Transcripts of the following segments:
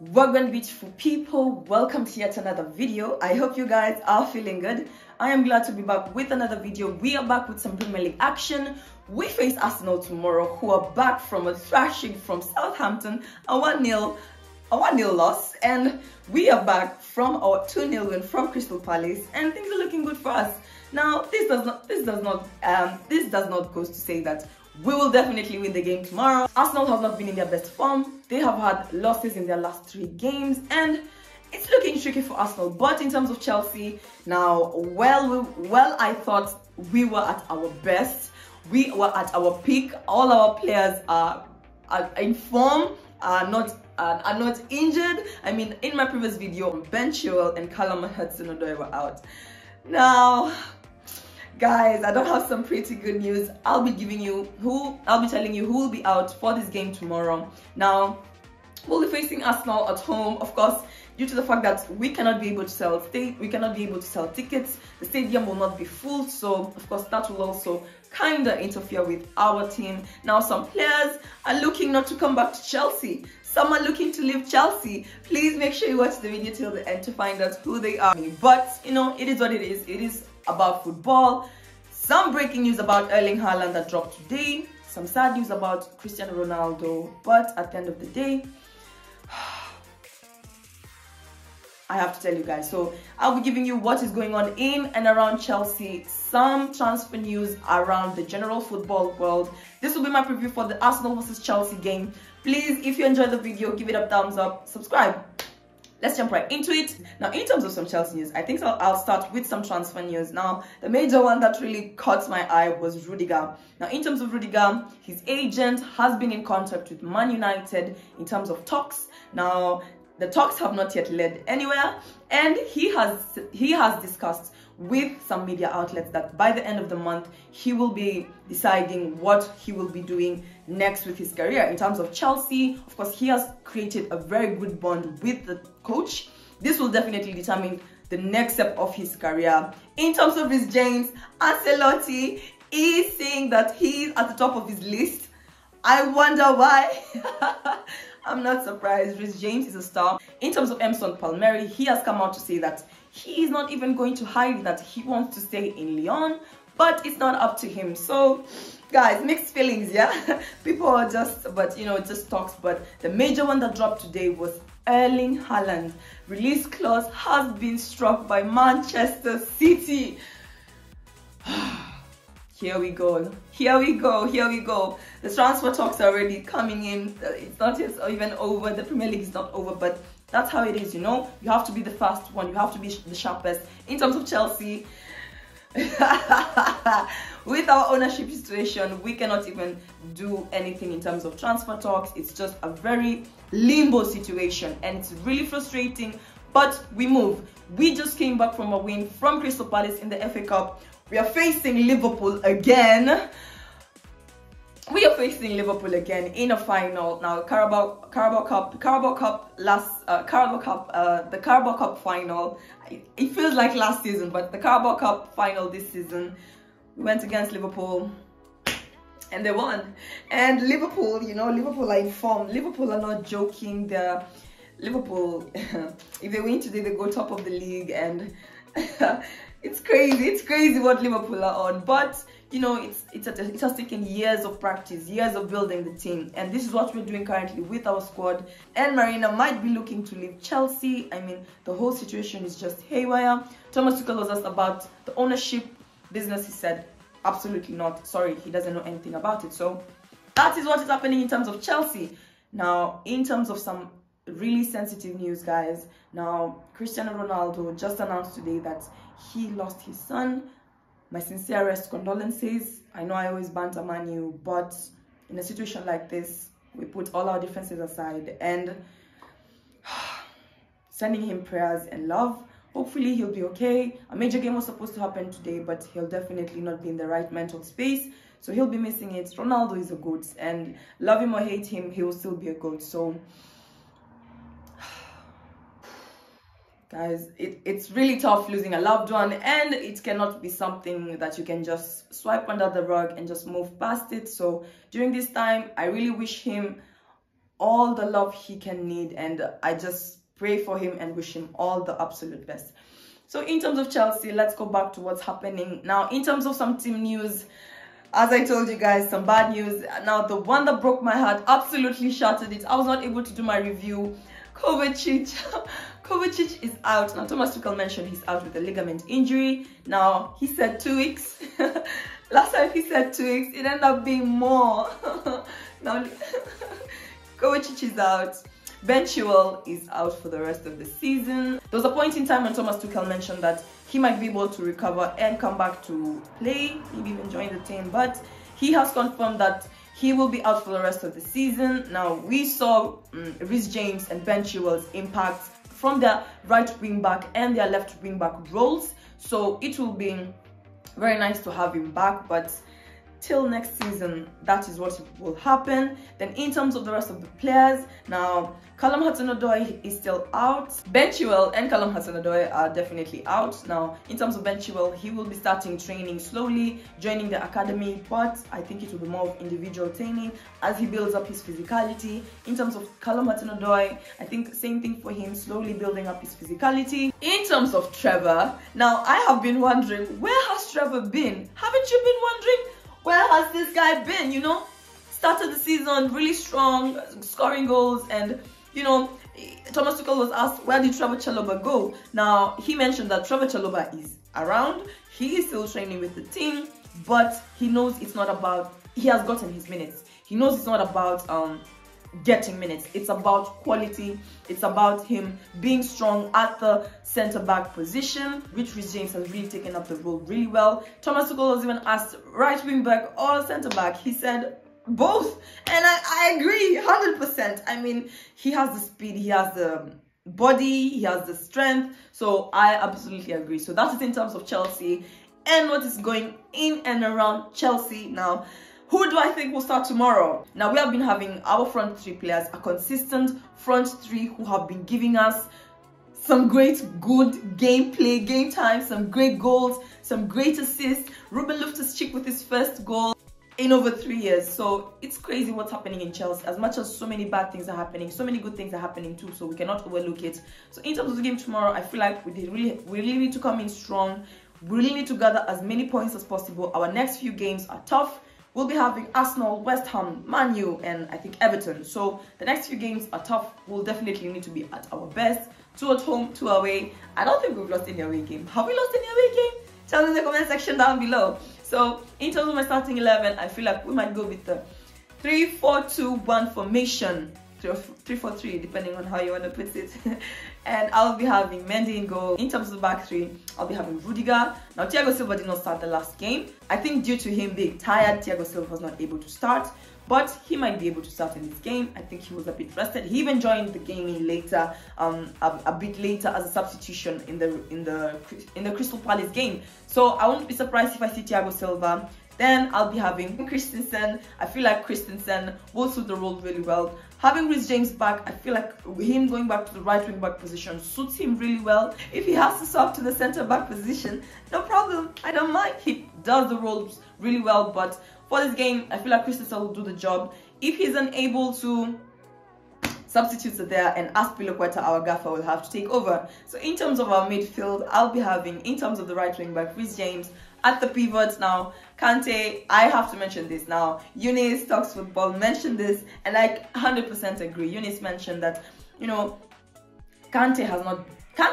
Welcome, beautiful people. Welcome to yet another video. I hope you guys are feeling good. I am glad to be back with another video. We are back with some Premier League action. We face Arsenal tomorrow, who are back from a thrashing from Southampton, a 1-0 loss, and we are back from our 2-0 win from Crystal Palace, and things are looking good for us. Now, this does not go to say that we will definitely win the game tomorrow. Arsenal have not been in their best form. They have had losses in their last 3 games, and it's looking tricky for Arsenal. But in terms of Chelsea, now, I thought we were at our best. We were at our peak. All our players are in form, are not injured. I mean, in my previous video, Ben Chilwell and Callum Hudson-Odoi were out. Now, guys, I don't have some pretty good news. I'll be telling you who will be out for this game tomorrow. Now, we'll be facing Arsenal at home, of course, due to the fact that we cannot be able to sell tickets. The stadium will not be full, so of course that will also kind of interfere with our team. Now, some players are looking not to come back to Chelsea. Some are looking to leave Chelsea. Please make sure you watch the video till the end to find out who they are. But, you know, it is what it is. It is about football. Some breaking news about Erling Haaland that dropped today. Some sad news about Cristiano Ronaldo. But at the end of the day, I have to tell you guys. So I'll be giving you what is going on in and around Chelsea, some transfer news around the general football world. This will be my preview for the Arsenal versus Chelsea game. Please, if you enjoyed the video, give it a thumbs up, subscribe. Let's jump right into it. Now, in terms of some Chelsea news, I think I'll start with some transfer news. Now, the major one that really caught my eye was Rudiger. Now, in terms of Rudiger, his agent has been in contact with Man United in terms of talks. Now, the talks have not yet led anywhere, and he has discussed with some media outlets that by the end of the month he will be deciding what he will be doing next with his career. In terms of Chelsea, of course, he has created a very good bond with the coach. This will definitely determine the next step of his career. In terms of Reece James, Ancelotti is saying that he's at the top of his list. I wonder why. I'm not surprised. Reece James is a star. In terms of Emerson Palmieri, he has come out to say that he is not even going to hide that he wants to stay in Lyon, but it's not up to him. So, guys, mixed feelings, yeah? People are just talks. But the major one that dropped today was Erling Haaland. Release clause has been struck by Manchester City. Here we go. The transfer talks are already coming in. It's not yet even over. The Premier League is not over, but that's how it is, you know. You have to be the fast one. You have to be the sharpest. In terms of Chelsea, with our ownership situation, we cannot even do anything in terms of transfer talks. It's just a very limbo situation, and it's really frustrating, but we move. We just came back from a win from Crystal Palace in the FA Cup. We are facing Liverpool again. In a final. Now, the Carabao Cup final. It feels like last season, but the Carabao Cup final this season, we went against Liverpool and they won. And Liverpool, you know, Liverpool are in form. Liverpool are not joking. Liverpool, if they win today, they go top of the league, and it's crazy what Liverpool are on. But you know, it has taken years of practice, years of building the team, and this is what we're doing currently with our squad. And Marina might be looking to leave Chelsea. I mean, the whole situation is just haywire. Thomas Tuchel was asked about the ownership business. He said absolutely not. Sorry, he doesn't know anything about it. So that is what is happening in terms of Chelsea. Now, in terms of some really sensitive news, guys. Now, Cristiano Ronaldo just announced today that he lost his son. My sincerest condolences. I know I always banter Man U, but in a situation like this, we put all our differences aside and sending him prayers and love. Hopefully he'll be okay. A major game was supposed to happen today, but he'll definitely not be in the right mental space, so he'll be missing it. Ronaldo is a GOAT, and love him or hate him, he will still be a GOAT. So guys, it's really tough losing a loved one, and it cannot be something that you can just swipe under the rug and just move past it. So during this time, I really wish him all the love he can need, and I just pray for him and wish him all the absolute best. So in terms of Chelsea, let's go back to what's happening now. In terms of some team news, as I told you guys, some bad news. Now the one that broke my heart, absolutely shattered it, I was not able to do my review. Kovacic is out. Now Thomas Tuchel mentioned he's out with a ligament injury. Now he said 2 weeks. Last time he said 2 weeks, it ended up being more. Now Kovacic is out. Ben Chilwell is out for the rest of the season. There was a point in time when Thomas Tuchel mentioned that he might be able to recover and come back to play, maybe even join the team, but he has confirmed that he will be out for the rest of the season. Now, we saw Reece James and Ben Chilwell's impact from their right wing back and their left wing back roles, so it will be very nice to have him back, but till next season, that is what will happen. Then in terms of the rest of the players, now Callum Hudson-Odoi is still out. Ben Chilwell and Callum Hudson-Odoi are definitely out. Now in terms of Ben Chilwell, he will be starting training slowly, joining the academy, but I think it will be more of individual training as he builds up his physicality. In terms of Callum Hudson-Odoi, I think same thing for him, slowly building up his physicality. In terms of Trevor, now I have been wondering, where has Trevor been? Haven't you been wondering? Where has this guy been? You know, started the season really strong, scoring goals, and you know, Thomas Tuchel was asked, where did Trevor Chalobah go? Now, he mentioned that Trevor Chalobah is around, he is still training with the team, but he knows it's not about, he has gotten his minutes. He knows it's not about getting minutes, it's about quality, it's about him being strong at the centre-back position, which Reece James has really taken up the role really well. Thomas Tuchel was even asked right wing back or centre-back, he said both, and I agree 100%. I mean, he has the speed, he has the body, he has the strength, so I absolutely agree. So that is in terms of Chelsea and what is going in and around Chelsea. Now, who do I think will start tomorrow? Now, we have been having our front three players, a consistent front three who have been giving us some great, good gameplay, game time, some great goals, some great assists. Ruben Loftus-Cheek with his first goal in over 3 years. So it's crazy what's happening in Chelsea. As much as so many bad things are happening, so many good things are happening too, so we cannot overlook it. So in terms of the game tomorrow, I feel like we really need to come in strong. We really need to gather as many points as possible. Our next few games are tough. We'll be having Arsenal, West Ham, Man U, and I think Everton. So the next few games are tough. We'll definitely need to be at our best. 2 at home, 2 away. I don't think we've lost any away game. Have we lost any away game? Tell me in the comment section down below. So in terms of my starting 11, I feel like we might go with the 3-4-2-1 formation. 3-4-3, depending on how you want to put it. And I'll be having Mendy in goal. In terms of the back three, I'll be having Rudiger. Now, Thiago Silva did not start the last game. I think due to him being tired, Thiago Silva was not able to start, but he might be able to start in this game. I think he was a bit rested. He even joined the game in later, a bit later as a substitution in the Crystal Palace game. So I won't be surprised if I see Thiago Silva. Then I'll be having Christensen. I feel like Christensen will suit the role really well. Having Reece James back, I feel like him going back to the right wing back position suits him really well. If he has to swap to the centre back position, no problem. I don't mind. He does the roles really well, but for this game, I feel like Christensen will do the job. If he's unable to, substitutes are there, and Azpilicueta, our gaffer, will have to take over. So in terms of our midfield, I'll be having, in terms of the right wing back, Reece James. At the pivots now, Kante, I have to mention this now. Eunice Talks Football mentioned this, and I 100% agree. Eunice mentioned that, you know, Kante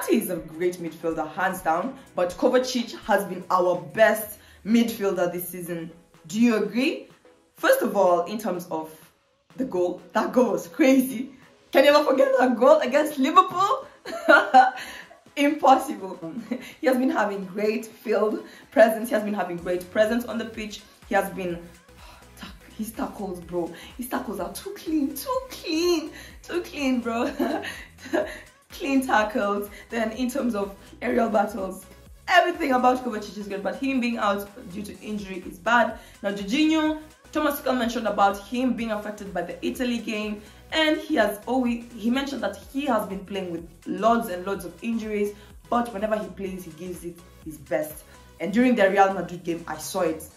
is a great midfielder, hands down, but Kovacic has been our best midfielder this season. Do you agree? First of all, in terms of the goal, that goal was crazy. Can you ever forget that goal against Liverpool? Impossible. He has been having great field presence. He has been having great presence on the pitch. He has been, his tackles, bro. His tackles are too clean, bro. Clean tackles. Then in terms of aerial battles, everything about Kovacic is good, but him being out due to injury is bad. Now, Jorginho, Thomas Tuchel mentioned about him being affected by the Italy game, and he mentioned that he has been playing with loads and loads of injuries, but whenever he plays, he gives it his best. And during the Real Madrid game, I saw it.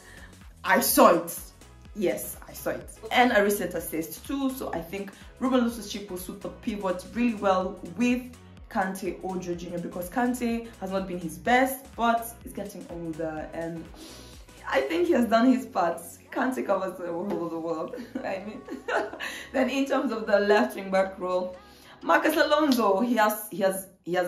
Yes, I saw it. And a recent assist too. So I think Ruben Loftus-Cheek will suit the pivot really well with Kante or Jorginho, because Kante has not been his best, but he's getting older and I think he has done his part. Kante covers the whole of the world. I mean, then in terms of the left wing back role, Marcus Alonso, he has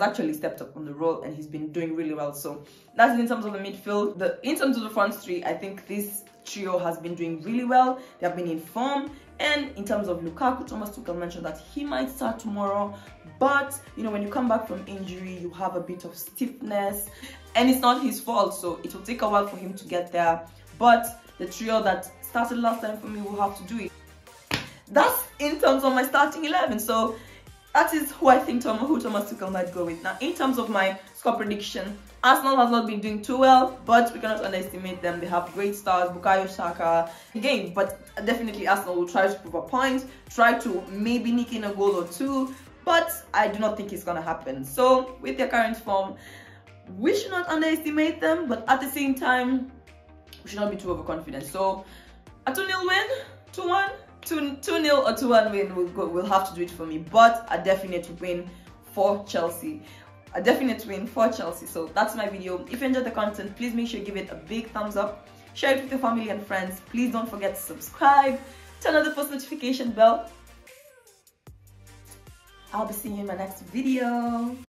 actually stepped up on the role and he's been doing really well. So that's in terms of the midfield. In terms of the front three, I think this trio has been doing really well. They have been in form. And in terms of Lukaku, Thomas Tuchel mentioned that he might start tomorrow, but you know, when you come back from injury, you have a bit of stiffness and it's not his fault, so it will take a while for him to get there. But the trio that started last time for me will have to do it. That's in terms of my starting 11. So that is who I think who Thomas Tuchel might go with. Now, in terms of my score prediction, Arsenal has not been doing too well, but we cannot underestimate them. They have great stars, Bukayo Saka, again, but definitely Arsenal will try to prove a point, try to maybe nick in a goal or two, but I do not think it's going to happen. So with their current form, we should not underestimate them, but at the same time, we should not be too overconfident. So a 2-0 win, 2-1, 2-0 or 2-1 win will have to do it for me, but a definite win for Chelsea. A definite win for Chelsea. So that's my video. If you enjoyed the content, please make sure you give it a big thumbs up, share it with your family and friends. Please don't forget to subscribe, turn on the post notification bell. I'll be seeing you in my next video.